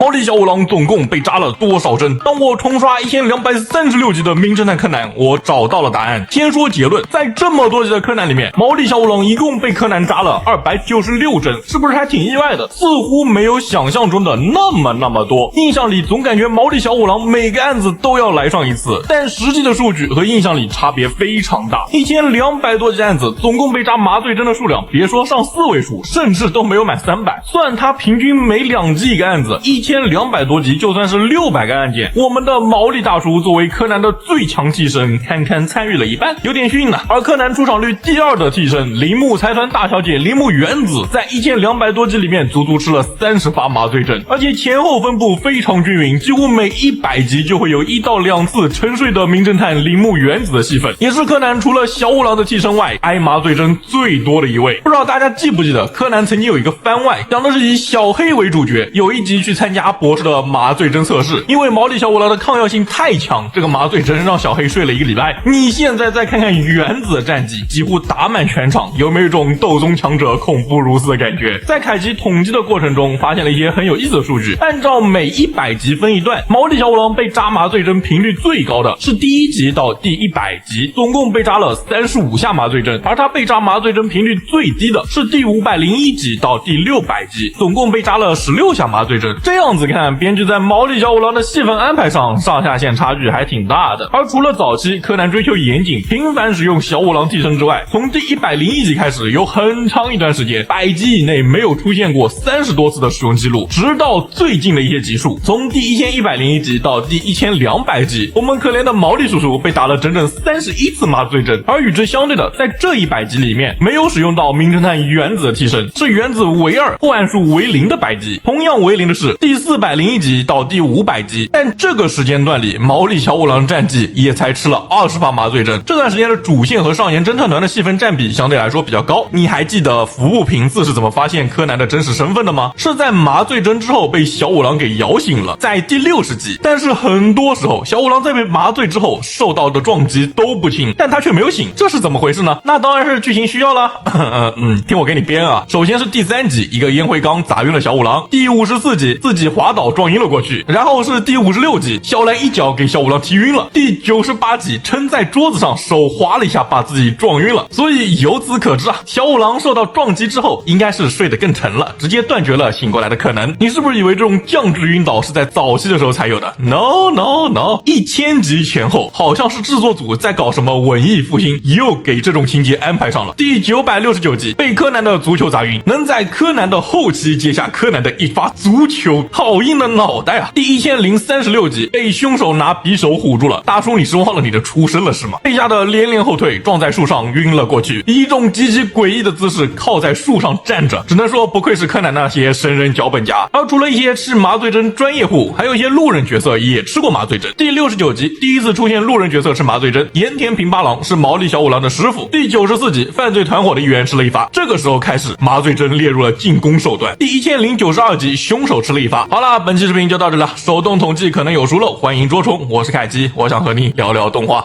毛利小五郎总共被扎了多少针？当我重刷1236集的名侦探柯南，我找到了答案。先说结论，在这么多集的柯南里面，毛利小五郎一共被柯南扎了296针，是不是还挺意外的？似乎没有想象中的那么多。印象里总感觉毛利小五郎每个案子都要来上一次，但实际的数据和印象里差别非常大。1200多集案子，总共被扎麻醉针的数量，别说上4位数，甚至都没有满300。算他平均每2集一个案子，1200多集就算是600个案件，我们的毛利大叔作为柯南的最强替身，堪堪参与了一半，有点逊呢。而柯南出场率第2的替身铃木财团大小姐铃木原子，在1200多集里面足足吃了30发麻醉针，而且前后分布非常均匀，几乎每100集就会有1到2次沉睡的名侦探铃木原子的戏份，也是柯南除了小五郎的替身外挨麻醉针最多的一位。不知道大家记不记得，柯南曾经有一个番外，讲的是以小黑为主角，有一集去参加博士的麻醉针测试，因为毛利小五郎的抗药性太强，这个麻醉针让小黑睡了1个礼拜。你现在再看看原子的战绩，几乎打满全场，有没有一种斗宗强者恐怖如斯的感觉？在凯奇统计的过程中，发现了一些很有意思的数据。按照每100集分一段，毛利小五郎被扎麻醉针频率最高的是第1集到第100集，总共被扎了35下麻醉针，而他被扎麻醉针频率最低的是第501集到第600集，总共被扎了16下麻醉针。这样子看，编剧在毛利小五郎的戏份安排上上下限差距还挺大的。而除了早期柯南追求严谨，频繁使用小五郎替身之外，从第101集开始，有很长一段时间100集以内没有出现过30多次的使用记录，直到最近的一些集数，从第1101集到第1200集，我们可怜的毛利叔叔被打了整整31次麻醉针。而与之相对的，在这100集里面没有使用到名侦探原子的替身，是原子为2破案数为0的100集。同样为0的是第401集到第500集，但这个时间段里毛利小五郎战绩也才吃了20发麻醉针。这段时间的主线和少年侦探团的戏份占比相对来说比较高。你还记得服部平次是怎么发现柯南的真实身份的吗？是在麻醉针之后被小五郎给摇醒了，在第60集。但是很多时候小五郎在被麻醉之后受到的撞击都不轻，但他却没有醒，这是怎么回事呢？那当然是剧情需要了。听我给你编啊。首先是第3集，一个烟灰缸砸晕了小五郎，第54集自己滑倒撞晕了过去，然后是第56集小兰一脚给小五郎踢晕了，第98集撑在桌子上手滑了一下把自己撞晕了。所以由此可知啊，小五郎受到撞击之后应该是睡得更沉了，直接断绝了醒过来的可能。你是不是以为这种降智晕倒是在早期的时候才有的？ No，1000 集前后好像是制作组在搞什么文艺复兴，又给这种情节安排上了。第969集被柯南的足球砸晕，能在柯南的后期接下柯南的一发足球，好硬的脑袋啊。第1036集被凶手拿匕首唬住了，大叔你是忘了你的出身了是吗？被吓得连连后退，撞在树上晕了过去，以一种极其诡异的姿势靠在树上站着，只能说不愧是柯南那些神人脚本家。而除了一些吃麻醉针专业户，还有一些路人角色也吃过麻醉针。第69集第一次出现路人角色吃麻醉针，盐田平八郎是毛利小五郎的师傅。第94集犯罪团伙的一员吃了一发，这个时候开始麻醉针列入了进攻手段。第1092集凶手吃了一发。好了，本期视频就到这里了，手动统计可能有疏漏，欢迎捉虫，我是凯基，我想和你聊聊动画。